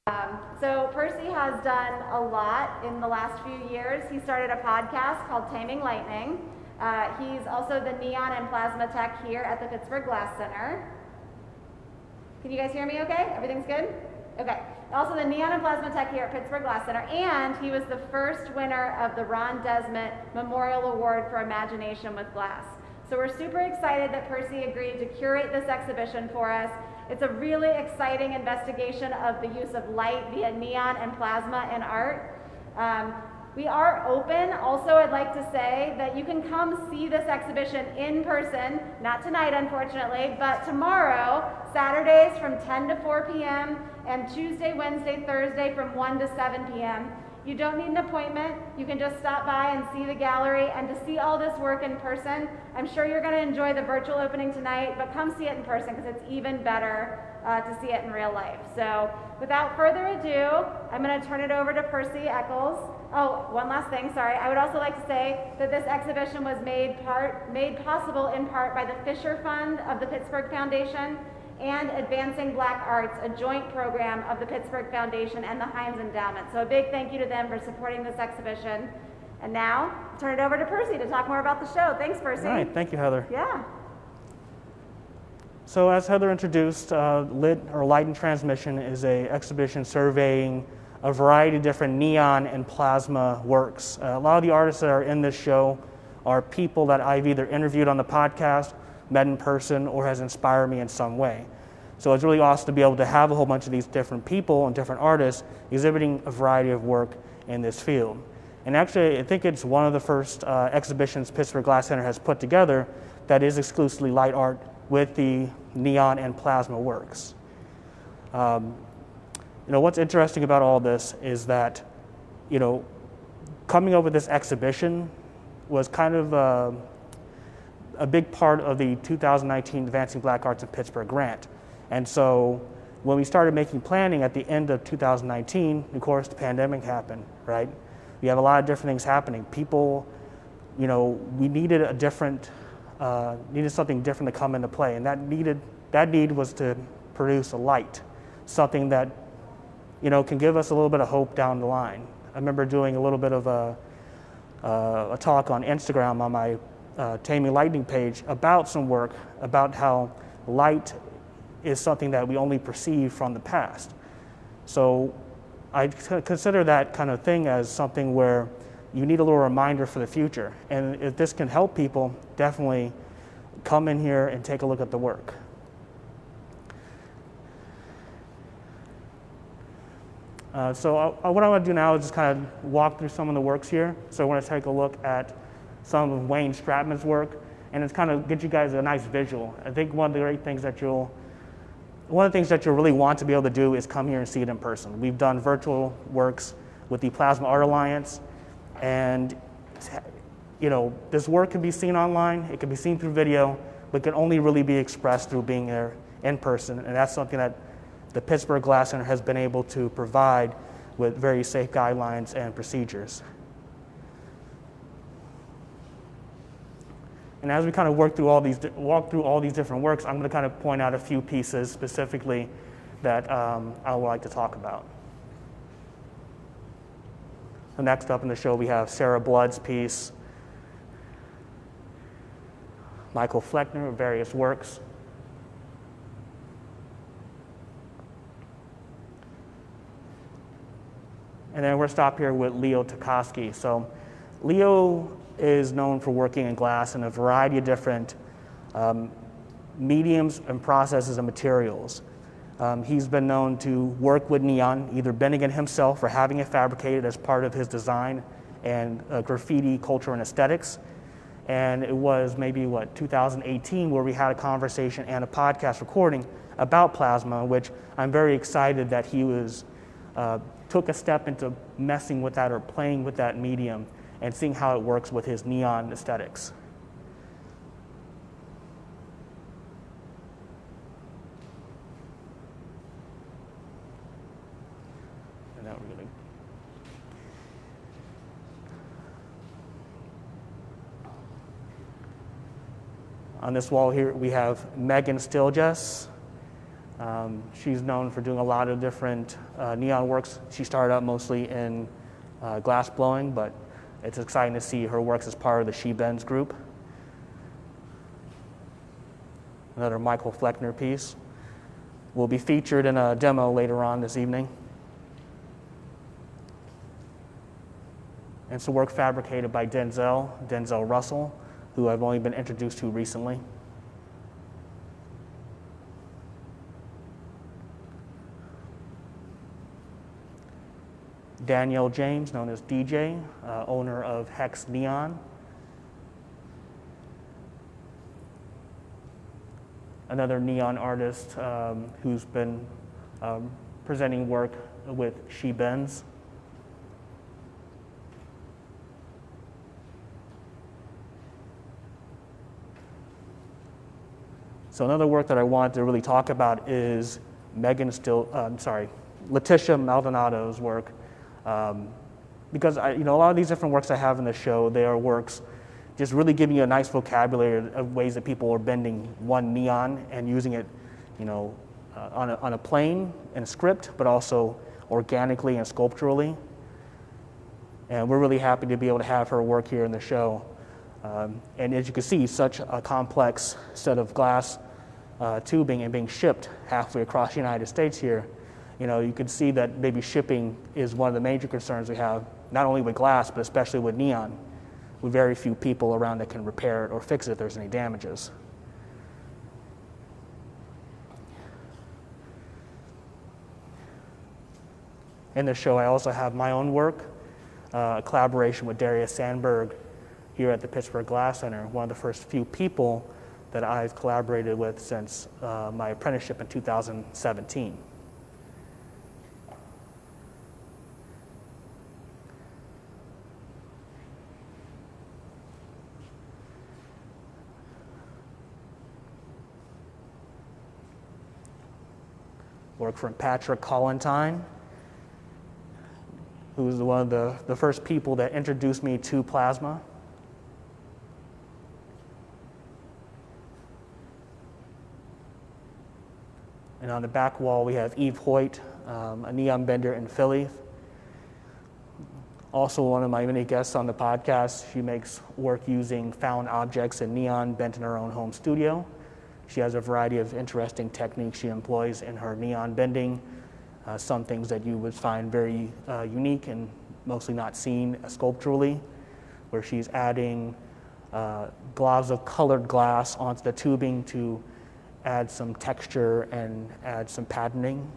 So Percy has done a lot in the last few years. He started a podcast called Taming Lighting. He's also the neon and plasma tech here at the Pittsburgh Glass Center. Can you guys hear me okay? Everything's good? Okay. Also the neon and plasma tech here at Pittsburgh Glass Center, and he was the first winner of the Ron Desmett Memorial Award for Imagination with Glass. So we're super excited that Percy agreed to curate this exhibition for us. It's a really exciting investigation of the use of light via neon and plasma in art. We are open. Also, I'd like to say that you can come see this exhibition in person, not tonight unfortunately, but tomorrow, Saturdays from 10 to 4 p.m. and Tuesday, Wednesday, Thursday from 1 to 7 p.m. You don't need an appointment. You can just stop by and see the gallery, and to see all this work in person. I'm sure you're going to enjoy the virtual opening tonight, but come see it in person because it's even better to see it in real life. So without further ado, I'm going to turn it over to Percy Echols. Oh, one last thing, sorry. I would also like to say that this exhibition was made possible in part by the Fisher Fund of the Pittsburgh Foundation and Advancing Black Arts, a joint program of the Pittsburgh Foundation and the Heinz Endowment. So a big thank you to them for supporting this exhibition. And now, I'll turn it over to Percy to talk more about the show. Thanks, Percy. All right, thank you, Heather. Yeah. So as Heather introduced, Light and Transmission is an exhibition surveying a variety of different neon and plasma works. A lot of the artists that are in this show are people that I've either interviewed on the podcast, met in person, or has inspired me in some way. So it's really awesome to be able to have a whole bunch of these different people and different artists exhibiting a variety of work in this field. And actually, I think it's one of the first exhibitions Pittsburgh Glass Center has put together that is exclusively light art with the neon and plasma works. What's interesting about all this is that, coming up with this exhibition was kind of a big part of the 2019 Advancing Black Arts in Pittsburgh grant. And so when we started making planning at the end of 2019, of course, the pandemic happened, right? We have a lot of different things happening. People, we needed needed something different to come into play. And that need was to produce a light, something that, can give us a little bit of hope down the line. I remember doing a little bit of a talk on Instagram on my Taming Lighting page about some work about how light is something that we only perceive from the past. So I consider that kind of thing as something where you need a little reminder for the future. And if this can help people, definitely come in here and take a look at the work. So what I want to do now is just kind of walk through some of the works here. So I want to take a look at some of Wayne Stratman's work, and it's kind of get you guys a nice visual. I think one of the things that you'll really want to be able to do is come here and see it in person. We've done virtual works with the Plasma Art Alliance, and this work can be seen online, it can be seen through video, but can only really be expressed through being there in person, and that's something that the Pittsburgh Glass Center has been able to provide with very safe guidelines and procedures. And as we kind of walk through all these different works, I'm going to kind of point out a few pieces specifically that I would like to talk about. So next up in the show, we have Sarah Blood's piece, Michael Flechtner, various works. And then we're stopped here with Leo Takaski. So Leo is known for working in glass in a variety of different mediums and processes and materials. He's been known to work with neon, either bending it himself or having it fabricated as part of his design and graffiti culture and aesthetics. And it was maybe, 2018 where we had a conversation and a podcast recording about plasma, which I'm very excited that he took a step into messing with that or playing with that medium and seeing how it works with his neon aesthetics. And now we're going to on this wall here we have Megan Stilges. She's known for doing a lot of different neon works. She started out mostly in glass blowing, but it's exciting to see her works as part of the She Bends group. Another Michael Flechtner piece will be featured in a demo later on this evening. And some work fabricated by Denzel Russell, who I've only been introduced to recently. Danielle James, known as DJ, owner of Hex Neon. Another neon artist who's been presenting work with She Bends. So another work that I wanted to really talk about is Leticia Maldonado's work. Because a lot of these different works I have in the show, they are works just really giving you a nice vocabulary of ways that people are bending one neon and using it, on a plane and script, but also organically and sculpturally. And we're really happy to be able to have her work here in the show. And as you can see, such a complex set of glass tubing and being shipped halfway across the United States here. You can see that maybe shipping is one of the major concerns we have, not only with glass, but especially with neon, with very few people around that can repair it or fix it if there's any damages. In the show, I also have my own work, a collaboration with Darius Sandberg here at the Pittsburgh Glass Center, one of the first few people that I've collaborated with since my apprenticeship in 2017. Work from Patrick Collentine, who was one of the first people that introduced me to plasma. And on the back wall, we have Eve Hoyt, a neon bender in Philly. Also one of my many guests on the podcast. She makes work using found objects and neon bent in her own home studio. She has a variety of interesting techniques she employs in her neon bending, some things that you would find very unique and mostly not seen sculpturally, where she's adding globs of colored glass onto the tubing to add some texture and add some patterning.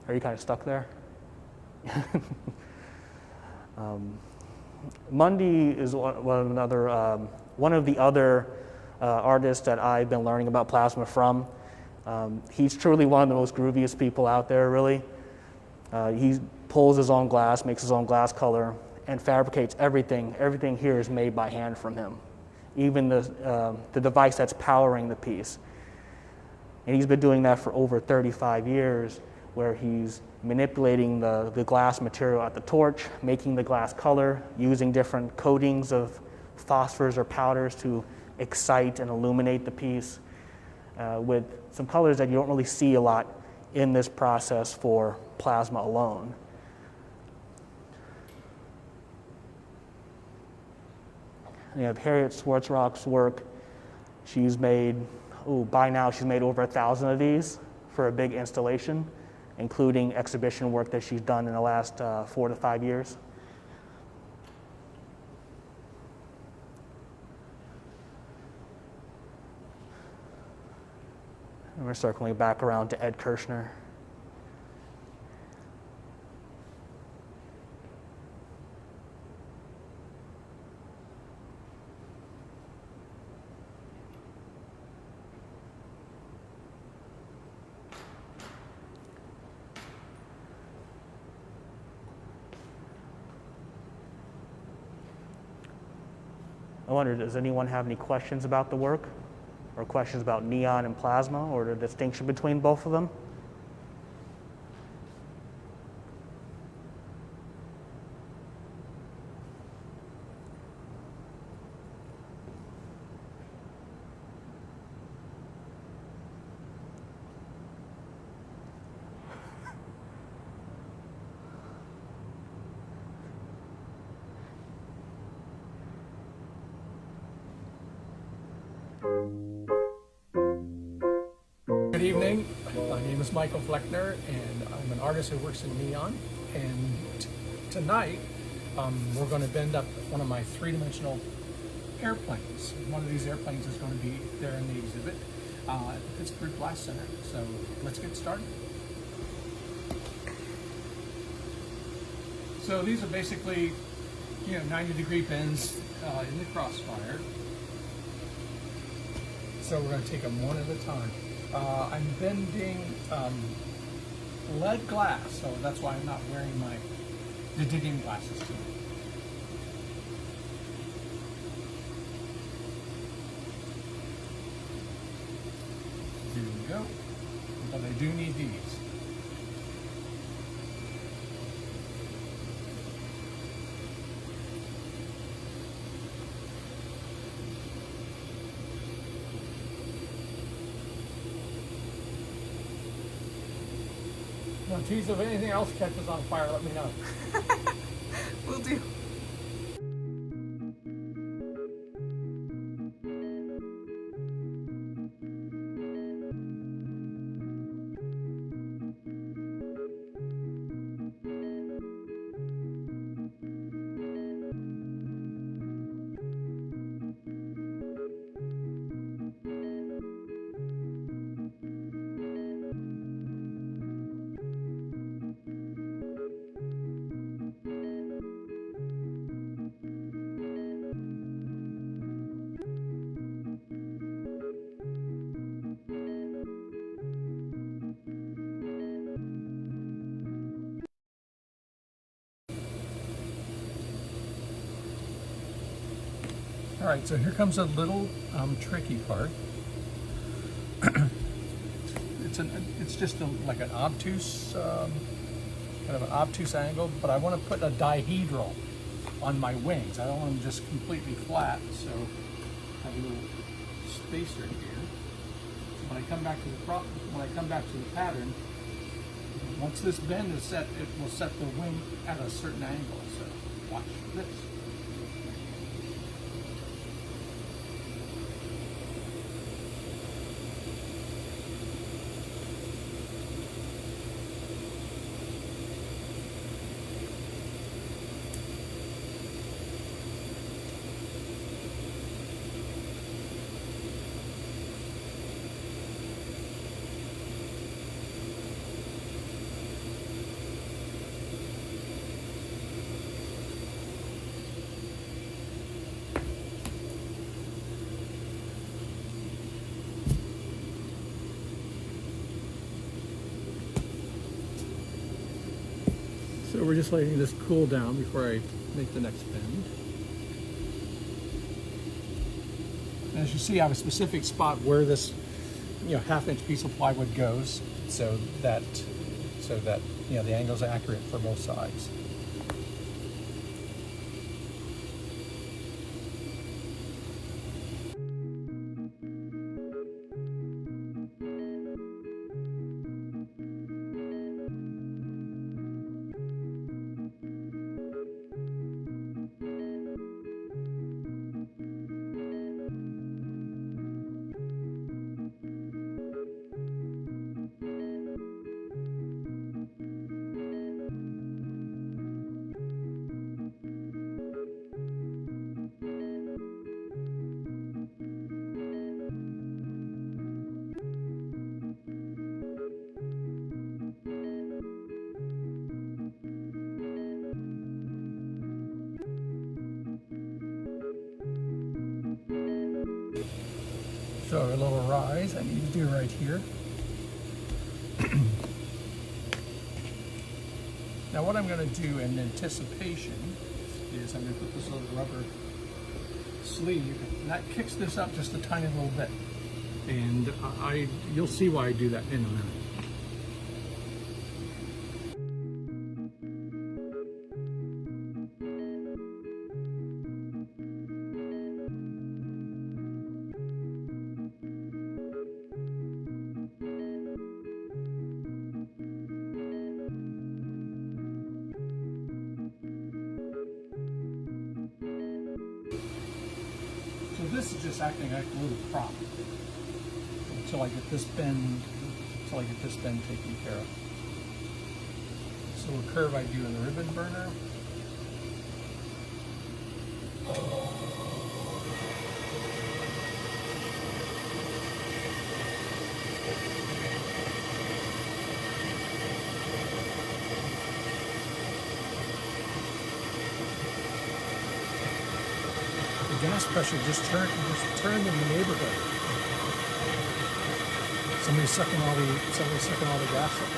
Are you kind of stuck there? Mundy is one of the other artists that I've been learning about plasma from. He's truly one of the most grooviest people out there, really. He pulls his own glass, makes his own glass color, and fabricates everything. Everything here is made by hand from him, even the device that's powering the piece. And he's been doing that for over 35 years, where he's manipulating the glass material at the torch, making the glass color, using different coatings of phosphors or powders to excite and illuminate the piece with some colors that you don't really see a lot in this process for plasma alone. And you have Harriet Schwartzrock's work. She's made, by now she's made over 1,000 of these for a big installation, including exhibition work that she's done in the last 4 to 5 years. And we're circling back around to Ed Kirshner. I wonder, does anyone have any questions about the work? Or questions about neon and plasma, or the distinction between both of them? evening. My name is Michael Flechtner, and I'm an artist who works in neon. And tonight, we're going to bend up one of my three-dimensional airplanes. One of these airplanes is going to be there in the exhibit at the Pittsburgh Glass Center. So let's get started. So these are basically, 90-degree bends in the crossfire. So we're going to take them one at a time. I'm bending lead glass, so that's why I'm not wearing the digging glasses tonight. Here we go. But I do need these. Now, geez, if anything else catches on fire, let me know. Will do. All right, so here comes a little tricky part. It's just like an obtuse, kind of an obtuse angle, but I want to put a dihedral on my wings. I don't want them just completely flat, so I have a little spacer here. So when I come back to the pattern, once this bend is set, it will set the wing at a certain angle. So watch this. So we're just letting this cool down before I make the next bend. As you see, I have a specific spot where this, half-inch piece of plywood goes, so that the angle's accurate for both sides. So a little rise I need to do right here. Now what I'm going to do in anticipation is I'm going to put this little rubber sleeve, and that kicks this up just a tiny little bit. And you'll see why I do that in a minute. So this is just acting like a little prop until I get this bend looks like it's just been taken care of. This little curve I do in the ribbon burner. The gas pressure just turned in the neighborhood. Somebody's sucking all the gas up there.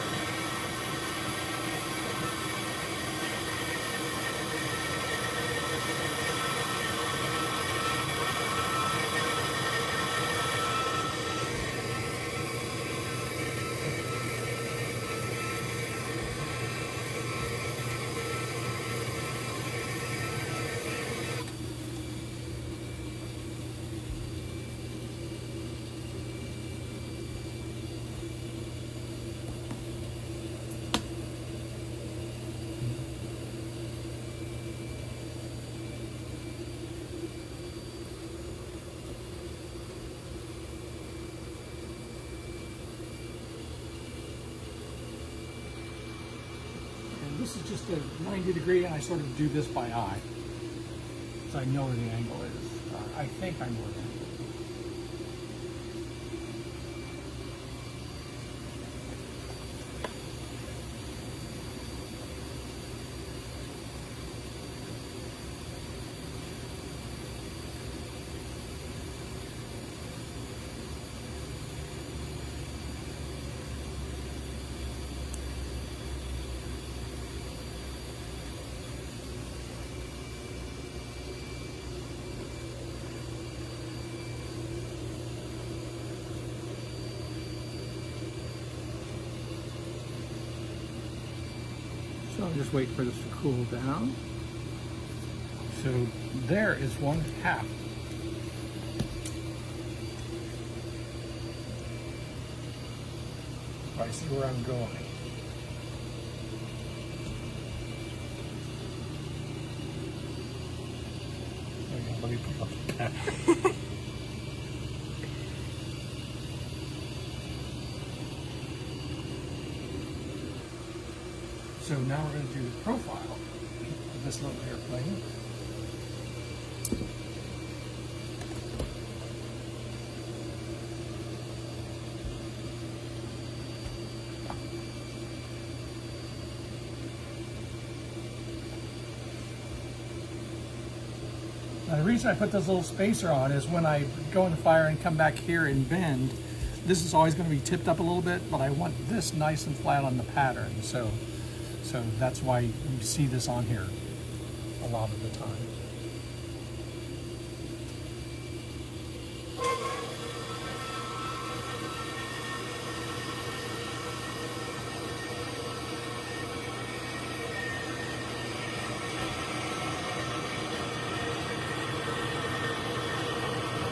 This is just a 90 degree, and I sort of do this by eye, so I know where the angle is. I think I know where the angle is. So I'll just wait for this to cool down. So there is one half. I see where I'm going. There you go, let me put up the pattern. So now we're going to do the profile of this little airplane. Now the reason I put this little spacer on is when I go in the fire and come back here and bend, this is always going to be tipped up a little bit, but I want this nice and flat on the pattern. So that's why you see this on here a lot of the time.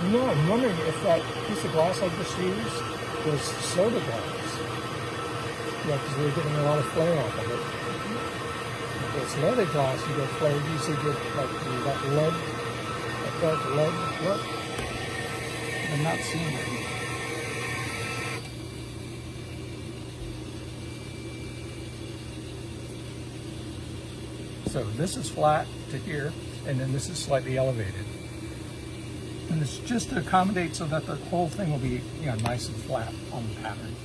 You know, I'm wondering if that piece of glass I just used was soda glass. Yeah, because we were getting a lot of flare off of it. If it's leather glass, you get flare. You usually get like that lead, that dark lead look. I'm not seeing it. So this is flat to here, and then this is slightly elevated. And it's just to accommodate so that the whole thing will be, you know, nice and flat on the pattern.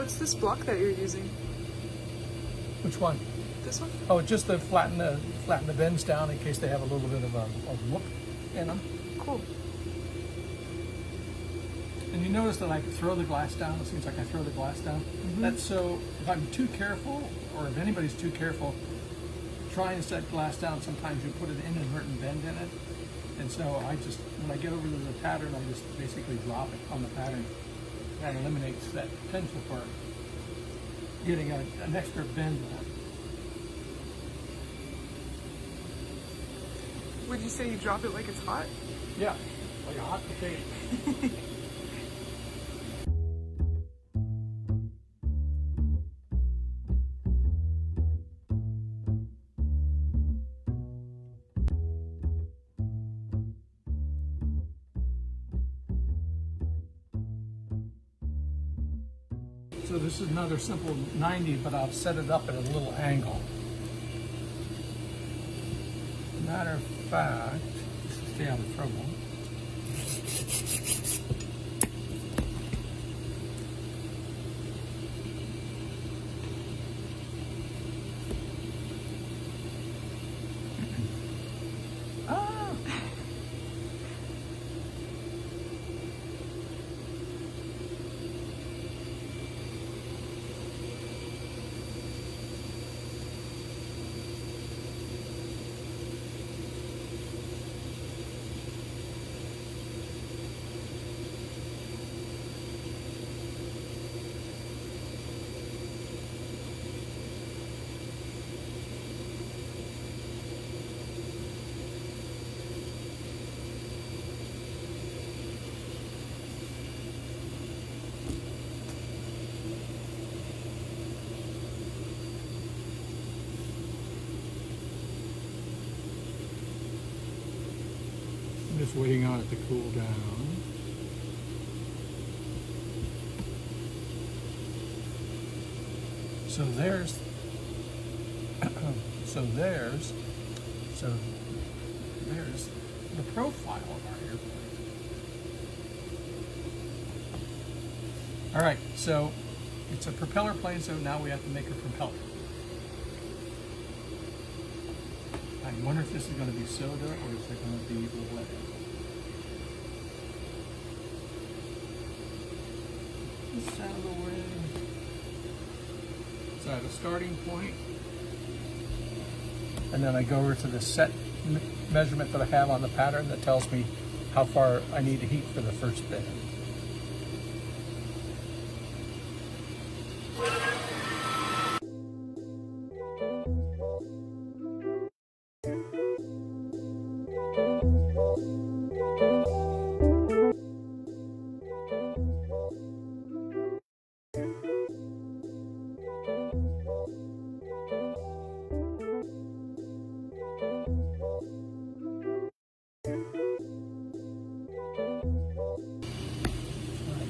What's this block that you're using? Which one? This one? Oh, just to flatten the bends down in case they have a little bit of a whoop in them. Cool. And you notice that I throw the glass down. It seems like I throw the glass down. That's so if I'm too careful, or if anybody's too careful, trying to set glass down, sometimes you put an inadvertent bend in it. And so I just, when I get over to the pattern, I just basically drop it on the pattern. That eliminates that potential for getting an extra bend in it. Would you say you drop it like it's hot? Yeah, like a hot potato. So this is another simple 90, but I'll set it up at a little angle. Matter of fact, just to stay out of trouble. I'm just waiting on it to cool down. So there's the profile of our airplane. All right, so it's a propeller plane, so now we have to make a propeller. I wonder if this is going to be soda or is it going to be lead. This out of the way. So I have a starting point, and then I go over to the set measurement that I have on the pattern that tells me how far I need to heat for the first bend.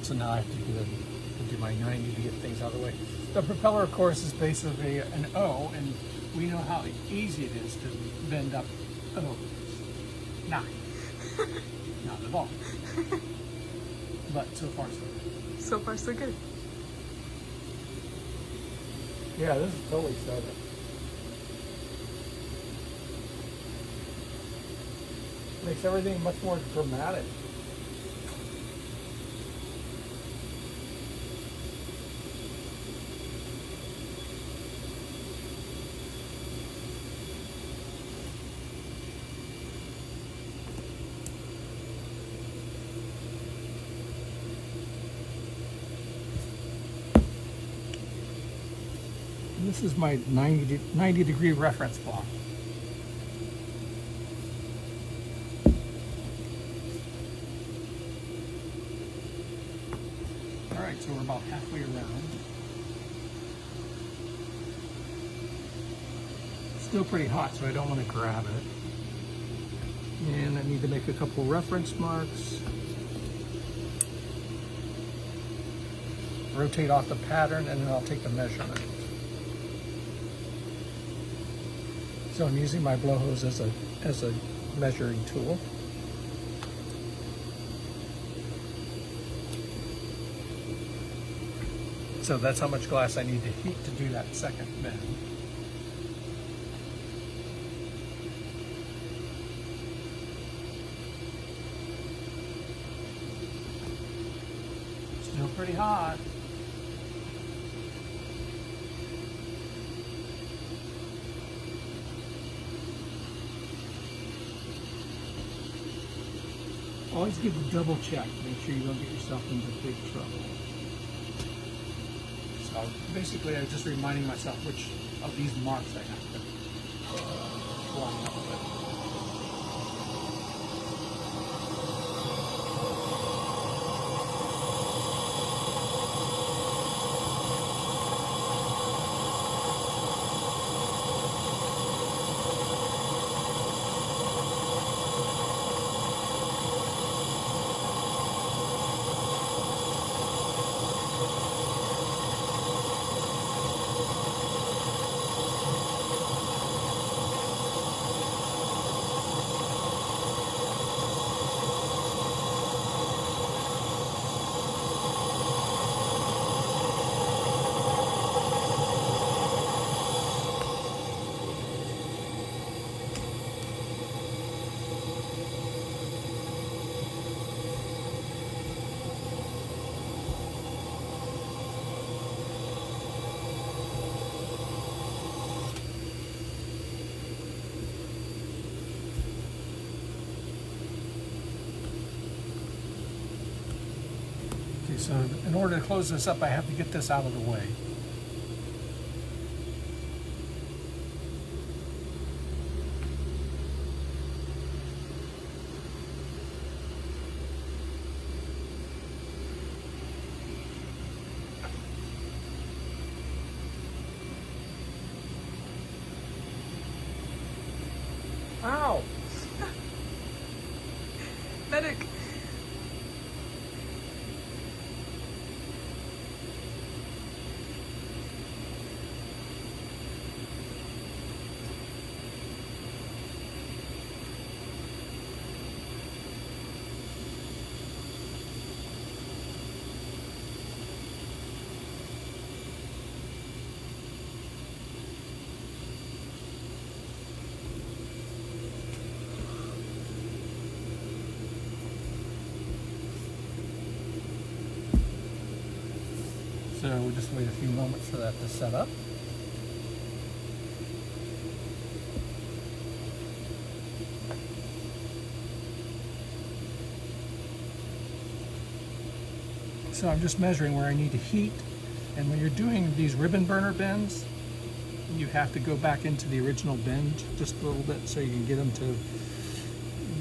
So now I have to do my 90 to get things out of the way. The propeller, of course, is basically an O, and we know how easy it is to bend up O's. Not at all. But so far, so good. So far, so good. Yeah, this is totally soda. Makes everything much more dramatic. This is my 90 degree reference block. All right, so we're about halfway around. Still pretty hot, so I don't want to grab it. And I need to make a couple reference marks. Rotate off the pattern, and then I'll take the measurement. So I'm using my blow hose as a measuring tool. So that's how much glass I need to heat to do that second bend. Still pretty hot. Always give a double check. Make sure you don't get yourself into big trouble. So basically, I'm just reminding myself which of these marks I have to line up with. So in order to close this up, I have to get this out of the way. Ow! Medic. So we'll just wait a few moments for that to set up. So I'm just measuring where I need to heat, and when you're doing these ribbon burner bends, you have to go back into the original bend just a little bit so you can get them to,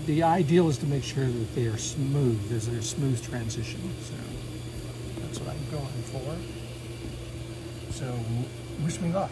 the ideal is to make sure that they are smooth, there's a smooth transition. So that's what I'm going for. So wish me luck.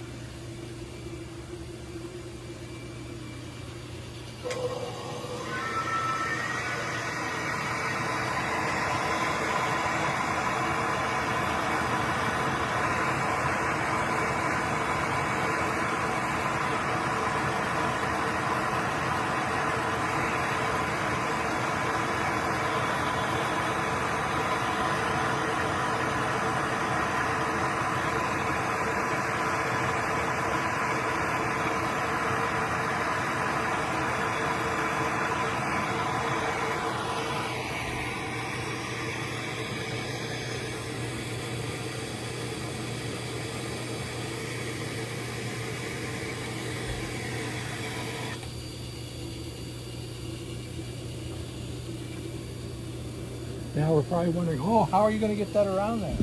Now we're probably wondering, oh, how are you going to get that around there?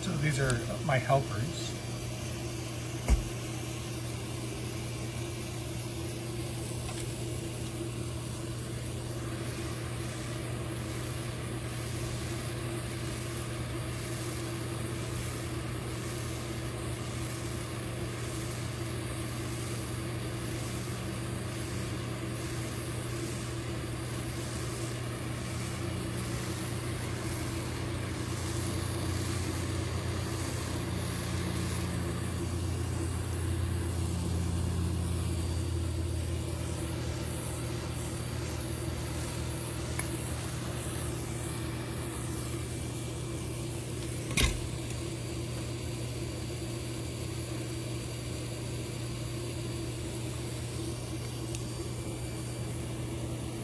So these are my helpers.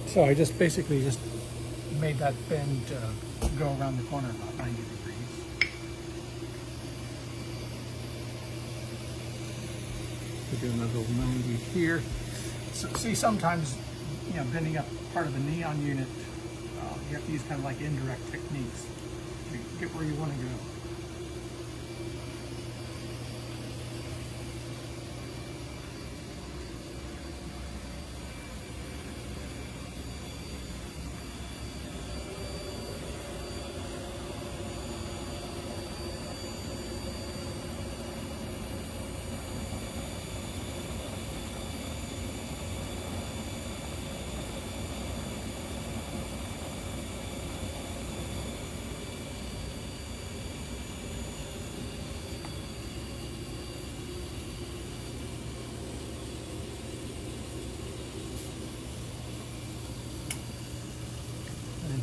So I just basically just made that bend go around the corner about 90 degrees. We do another 90 here. So see, sometimes, bending up part of the neon unit, you have to use kind of like indirect techniques to get where you want to go.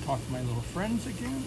Talk to my little friends again.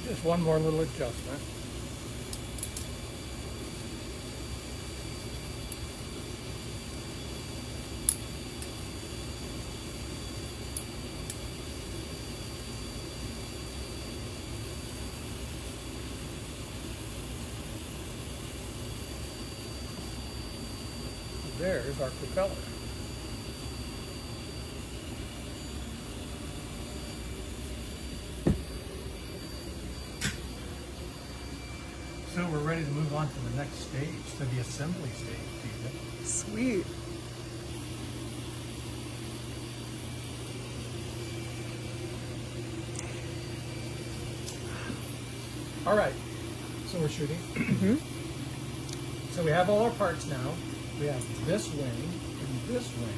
Just one more little adjustment. There's our propeller. So we're ready to move on to the next stage, to the assembly stage, Sweet. All right, so we're shooting. So we have all our parts now. We have this wing and this wing.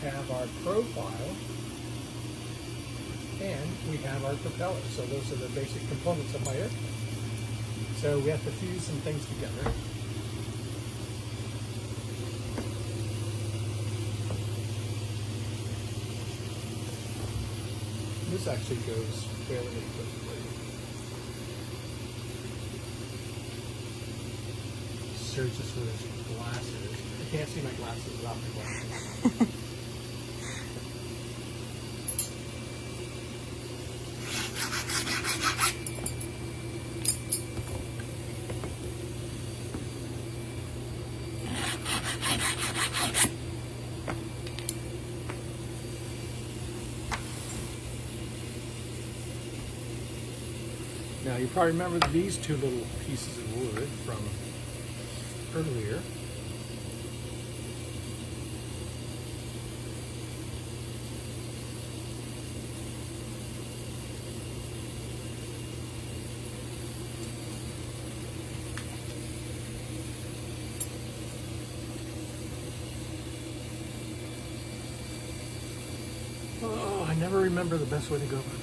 We have our profile. And we have our propeller. So those are the basic components of my airplane. So we have to fuse some things together. This actually goes fairly quickly. Searches for his glasses. I can't see my glasses without my glasses. Now you probably remember these two little pieces of wood from earlier. Oh, I never remember the best way to go about it.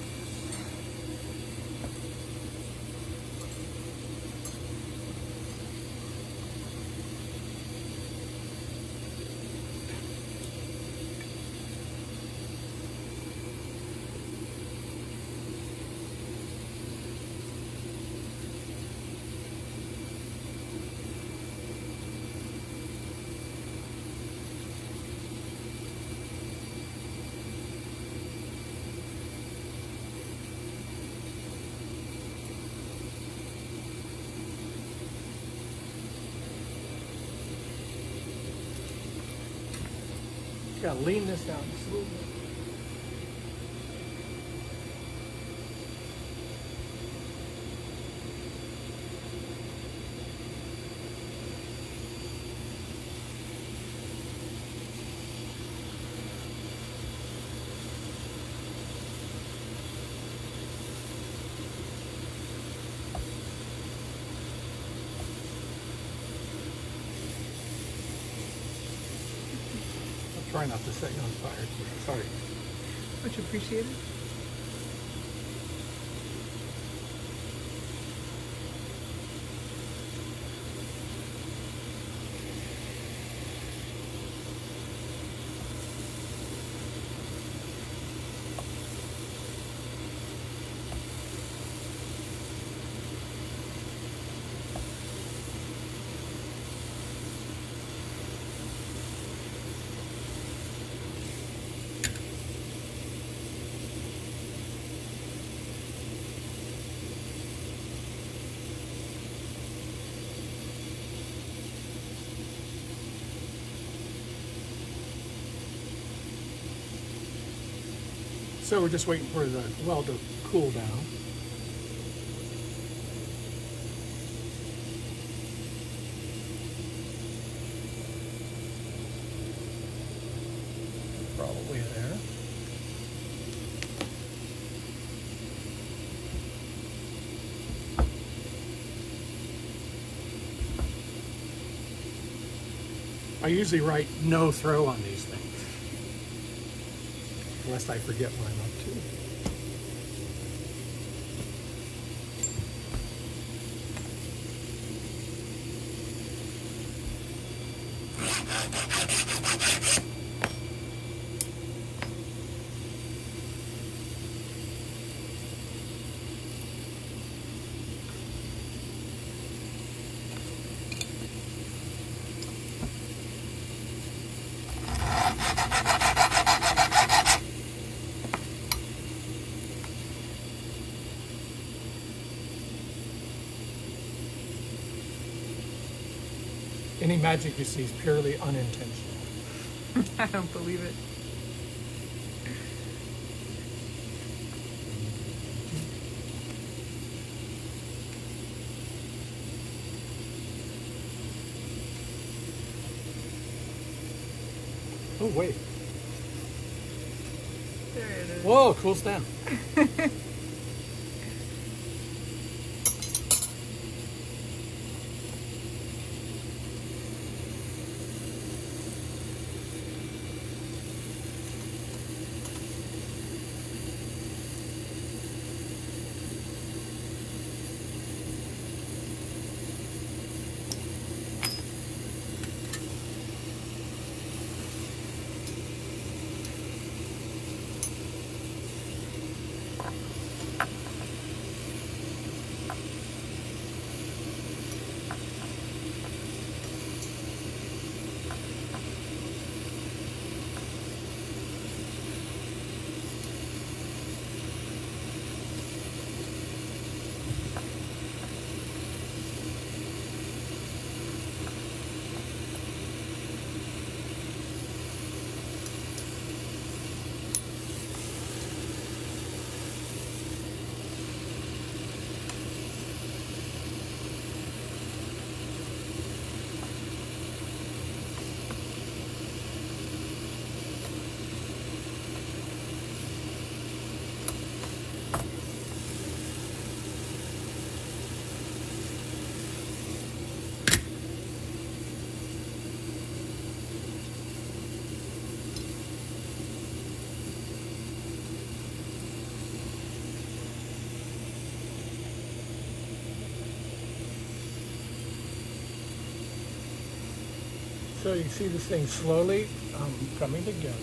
Gotta lean this down just a little bit. Try not to set you on fire. Sorry. Much appreciated. So we're just waiting for the well to cool down. Probably there. I usually write no throw on these things, lest I forget what I'm up to. Any magic you see is purely unintentional. I don't believe it. Oh, wait. There it is. Whoa, cools down. So you see this thing slowly coming together.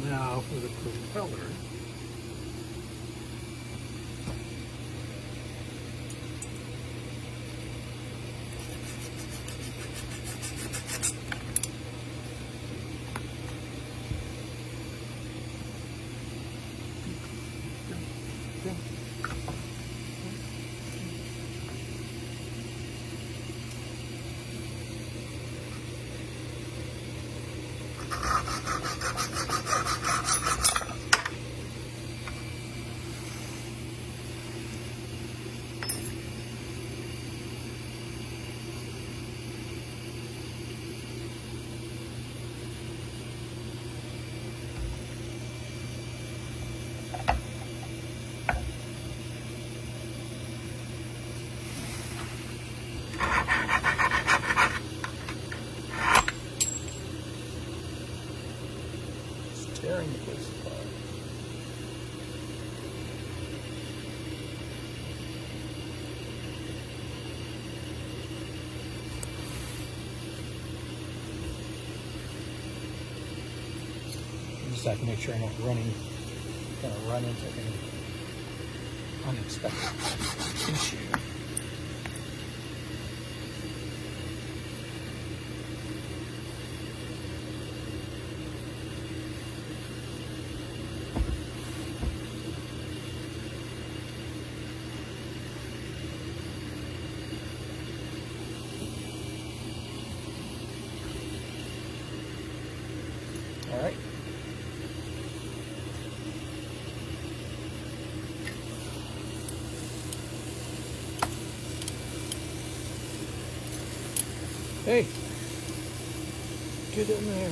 Now for the propeller. this part. Just have to make sure I'm not gonna run into any unexpected issue. All right. Hey, get in there.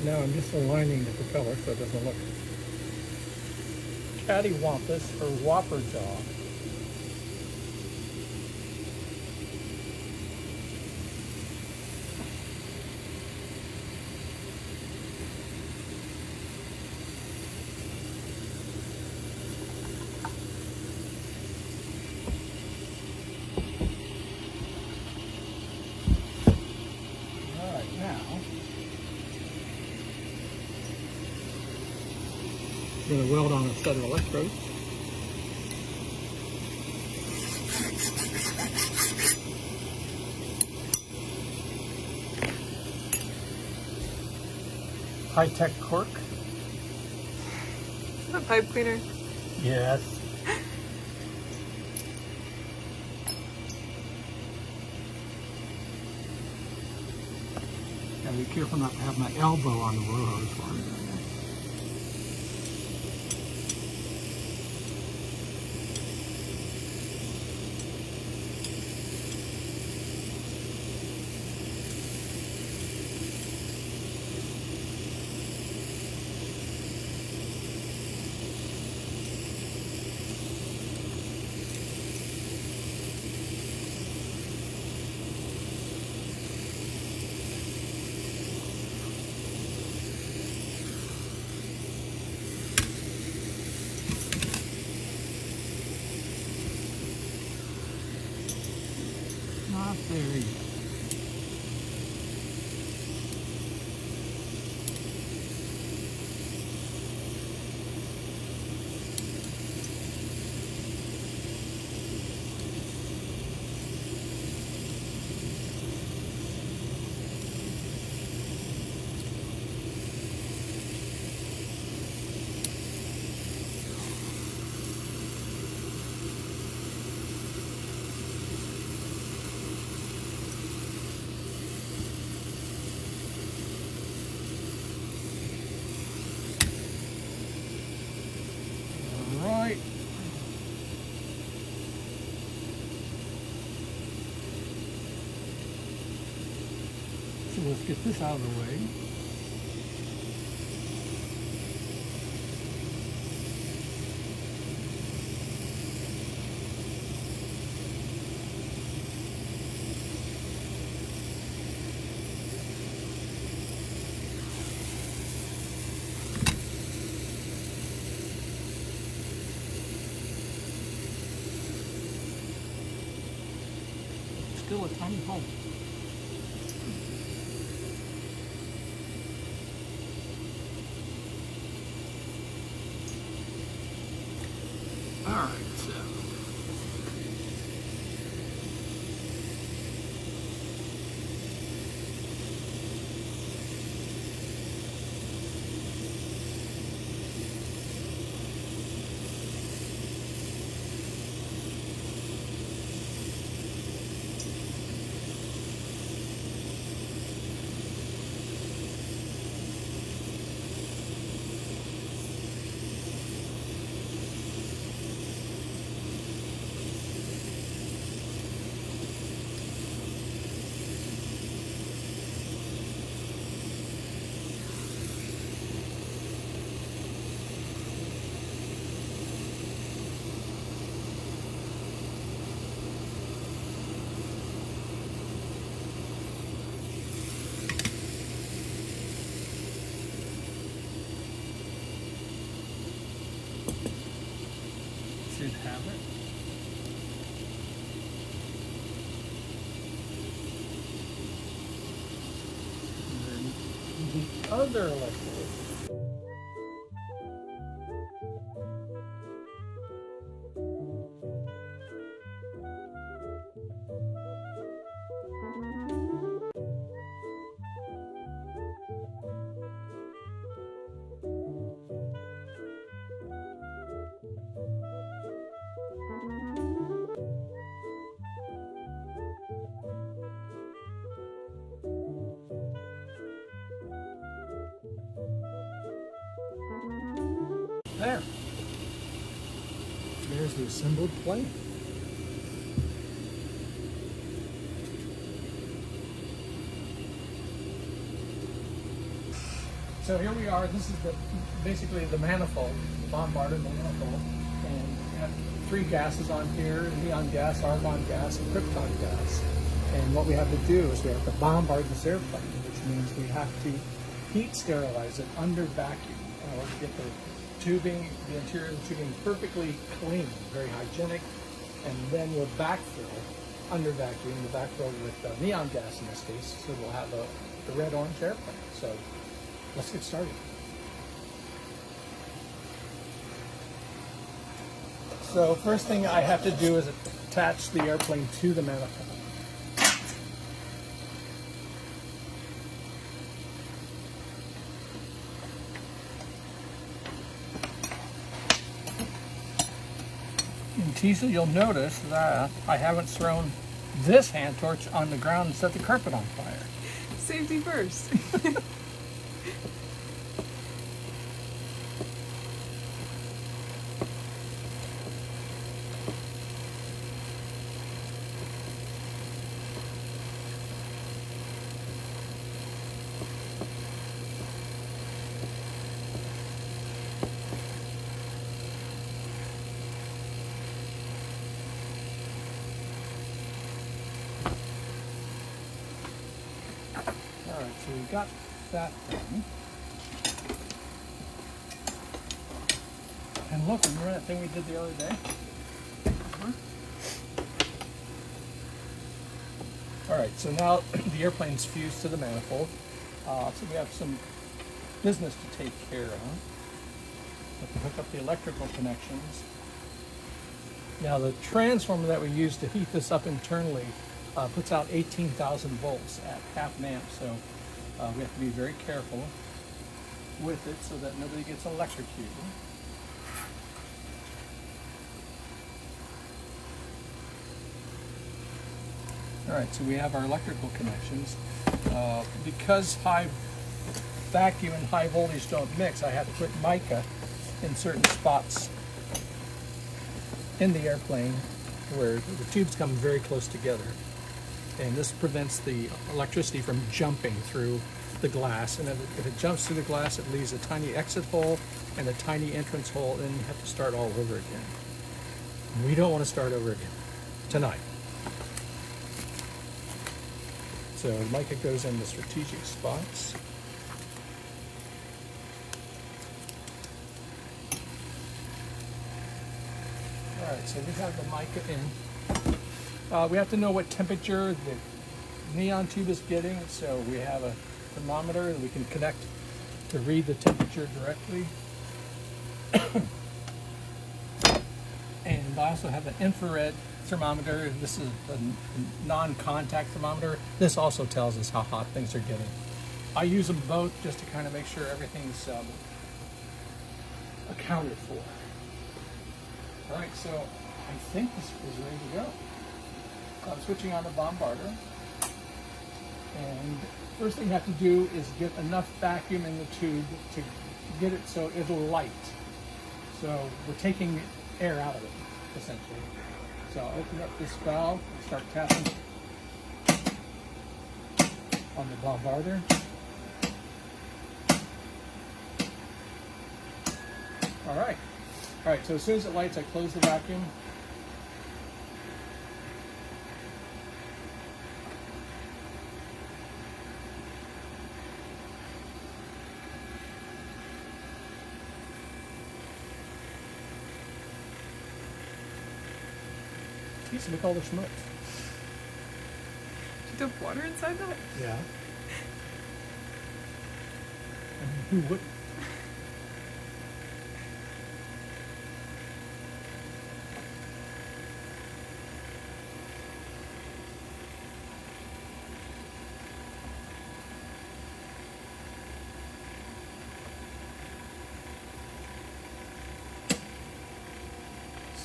Now I'm just aligning the propeller so it doesn't look cattywampus or whopper jaw. All right, now I'm going to weld on a set of electrodes. High-tech cork. Is that a pipe cleaner? Yes. Gotta be careful not to have my elbow on the blow hose while I'm doing that. Not there yet. Right. So let's get this out of the way. Still a tiny hole. All right, so have it. And then the other electrode. There. There's the assembled plane. So here we are. This is basically the manifold, the bombarder manifold, and we have 3 gases on here: neon gas, argon gas, and krypton gas. And what we have to do is we have to bombard this airplane, which means we have to heat sterilize it under vacuum in order to get the tubing, the interior of the tubing perfectly clean, very hygienic, and then we'll backfill under vacuum, the backfill with neon gas in this case, so we'll have the red-orange airplane. So let's get started. So first thing I have to do is attach the airplane to the manifold. Leticia, you'll notice that I haven't thrown this hand torch on the ground and set the carpet on fire. Safety first. Alright, so we got that done. And look, remember that thing we did the other day? Alright, so now the airplane's fused to the manifold. So we have some business to take care of. We have to hook up the electrical connections. Now the transformer that we use to heat this up internally puts out 18,000 volts at half an amp, so we have to be very careful with it so that nobody gets electrocuted. Alright, so we have our electrical connections. Because high vacuum and high voltage don't mix, I have to put mica in certain spots in the airplane where the tubes come very close together. And this prevents the electricity from jumping through the glass. And if it jumps through the glass, it leaves a tiny exit hole and a tiny entrance hole, and you have to start all over again. We don't want to start over again tonight. So the mica goes in the strategic spots. Alright, so we have the mica in. We have to know what temperature the neon tube is getting, so we have a thermometer that we can connect to read the temperature directly. And I also have an infrared thermometer. This is a non-contact thermometer. This also tells us how hot things are getting. I use them both just to kind of make sure everything's accounted for. All right, so I think this is ready to go. I'm switching on the bombarder. And first thing you have to do is get enough vacuum in the tube to get it so it'll light. So we're taking air out of it, essentially. So I'll open up this valve and start tapping on the bombarder. All right. All right, so as soon as it lights, I close the vacuum. Used to be called a schmutz. Did you dump water inside that? Yeah. I mean, who wouldn't?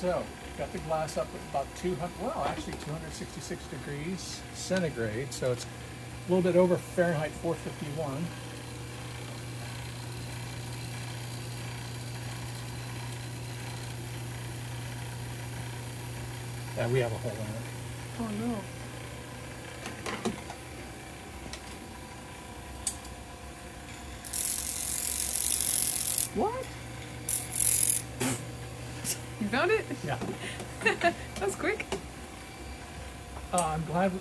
So, got the glass up at about 266 degrees centigrade, so it's a little bit over Fahrenheit 451. Yeah, we have a hole in it. Oh no. What? You found it? Yeah. That was quick. I'm glad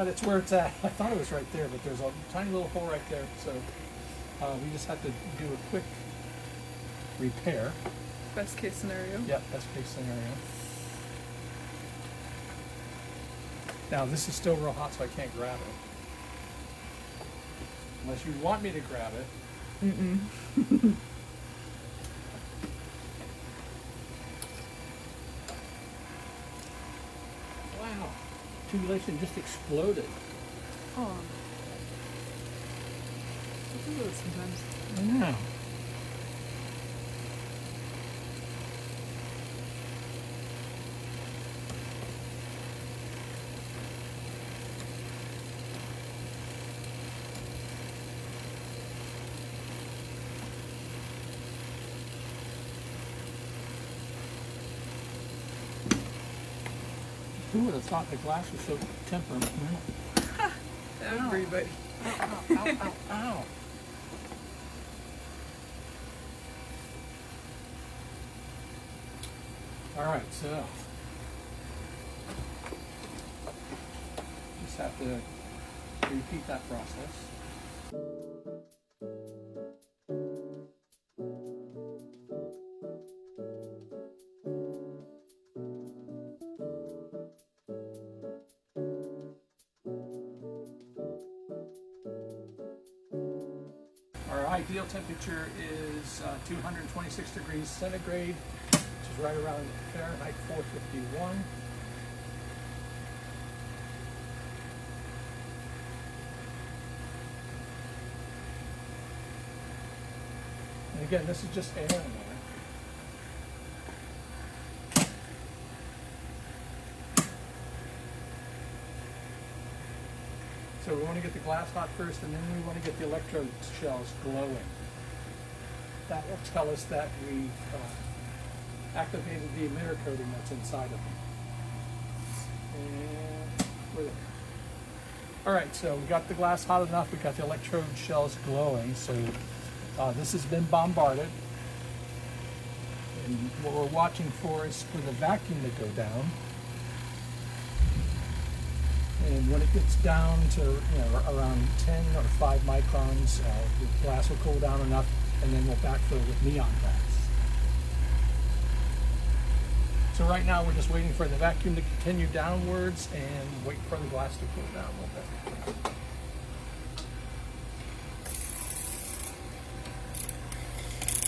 it's where it's at. I thought it was right there, but there's a tiny little hole right there, so we just have to do a quick repair. Best case scenario. Yep, best case scenario. Now this is still real hot, so I can't grab it. Unless you want me to grab it. Wow, tubulation just exploded. Oh. I do that sometimes. I know. Who would have thought the glass was so temperamental? Everybody. Ow, ow, ow, ow. All right, so just have to repeat that process. Our ideal temperature is 226 degrees centigrade, which is right around Fahrenheit 451. And again, this is just air in there. So we want to get the glass hot first, and then we want to get the electrode shells glowing. That will tell us that we've activated the emitter coating that's inside of them. And we're there. All right, so we got the glass hot enough. We got the electrode shells glowing. So this has been bombarded, and what we're watching for is for the vacuum to go down. And when it gets down to around 10 or 5 microns, the glass will cool down enough, and then we'll backfill with neon glass. So right now we're just waiting for the vacuum to continue downwards and wait for the glass to cool down a little bit.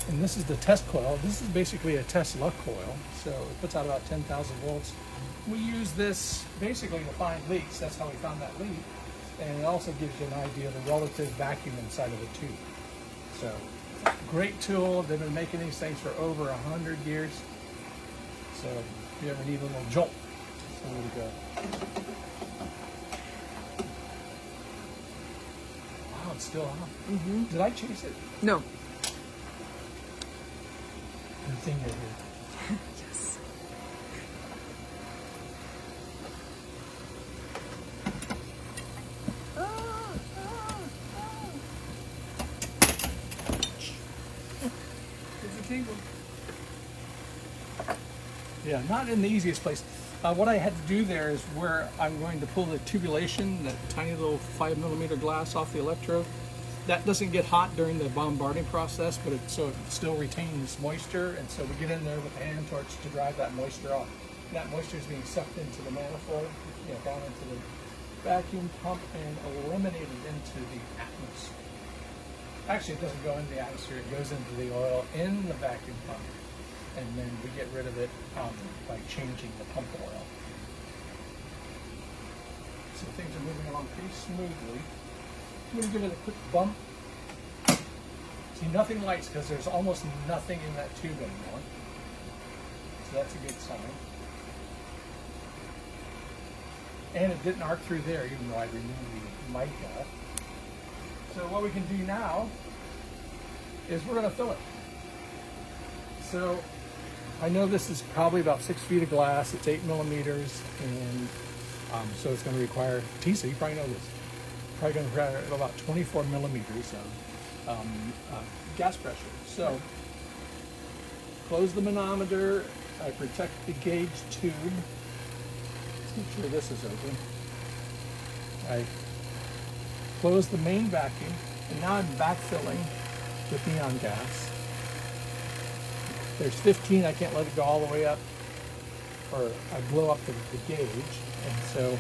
And this is the test coil. This is basically a Tesla coil, so it puts out about 10,000 volts. We use this basically to find leaks. That's how we found that leak. And it also gives you an idea of the relative vacuum inside of the tube. So, great tool. They've been making these things for over 100 years. So, if you ever need a little jolt, it's the way to go. Wow, it's still on. Mm-hmm. Did I chase it? No. Good thing you're here. Yes. It's a tingle. Yeah, not in the easiest place. What I had to do there is where I'm going to pull the tubulation, that tiny little 5mm glass off the electrode. That doesn't get hot during the bombarding process, but so it still retains moisture, and so we get in there with the hand torch to drive that moisture off. that moisture is being sucked into the manifold, down into the vacuum pump and eliminated into the atmosphere. Actually, it doesn't go into the atmosphere, it goes into the oil in the vacuum pump, and then we get rid of it by changing the pump oil. So things are moving along pretty smoothly. I'm going to give it a quick bump. See, nothing lights because there's almost nothing in that tube anymore. So that's a good sign. And it didn't arc through there, even though I removed the mica. So what we can do now is we're going to fill it. So I know this is probably about 6 feet of glass. It's 8 millimeters, and so it's going to require, Tisa, you probably know this, probably going to require about 24 millimeters of gas pressure. So close the manometer. I protect the gauge tube. Let's make sure this is open. I close the main vacuum, and now I'm backfilling with neon gas. There's 15, I can't let it go all the way up, or I blow up the gauge, and so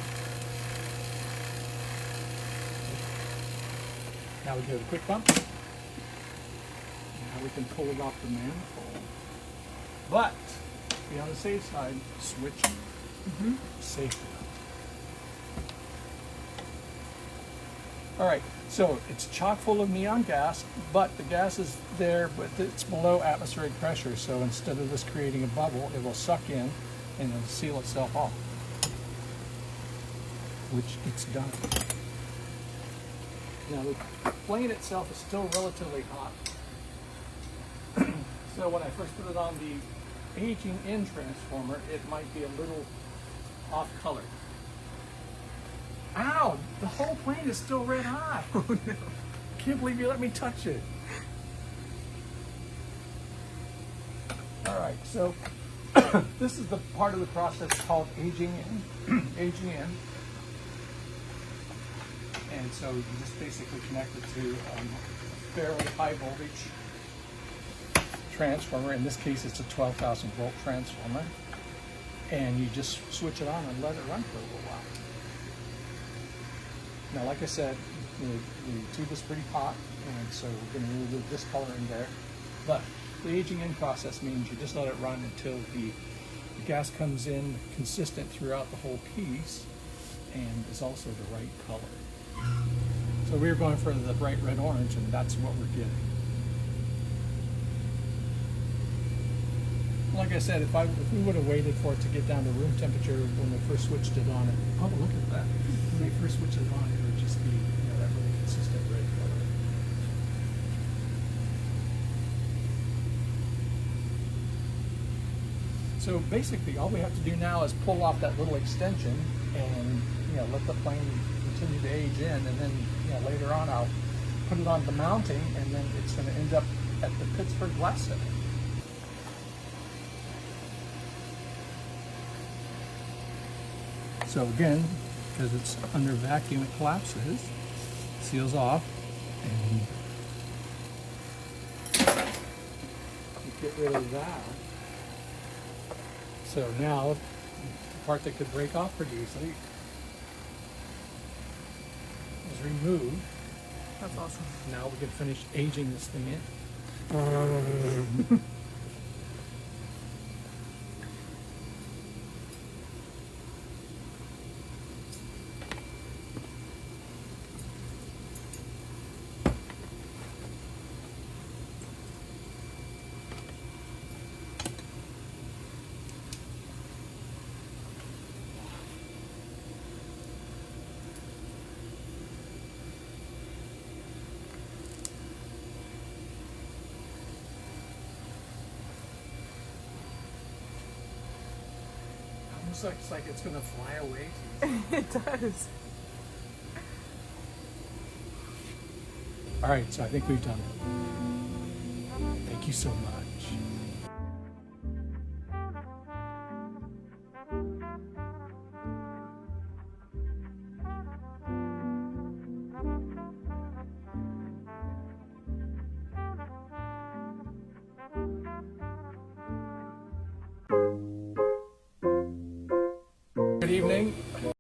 now we give it a quick bump. Now we can pull it off the manifold. But to be on the safe side, switch safety. All right, so it's chock full of neon gas, but the gas is there, but it's below atmospheric pressure. So instead of this creating a bubble, it will suck in and it'll seal itself off, which it's done. Now the plane itself is still relatively hot. So when I first put it on the aging in transformer, it might be a little off color. Ow! The whole plane is still red hot. Oh no. Can't believe you let me touch it. Alright, so this is the part of the process called aging in. Aging in. And so you just basically connect it to a fairly high voltage transformer. In this case, it's a 12,000 volt transformer. And you just switch it on and let it run for a little while. Now, like I said, the tube is pretty hot, and so we're going to remove the discolor in there. But the aging in process means you just let it run until the gas comes in consistent throughout the whole piece and is also the right color. So we were going for the bright red orange, and that's what we're getting. Like I said, if we would have waited for it to get down to room temperature when we first switched it on, oh look at that! When we first switched it on, it would just be that really consistent red color. So basically, all we have to do now is pull off that little extension and let the plane continue to age in, and then later on I'll put it on the mounting, and then it's going to end up at the Pittsburgh Glass Center. So again, because it's under vacuum, it collapses, seals off, and you get rid of that. So now, the part that could break off pretty easily is removed. That's awesome. Now we can finish aging this thing in. Looks like it's going to fly away. It does. All right, so I think we've done it. Thank you so much. Good evening.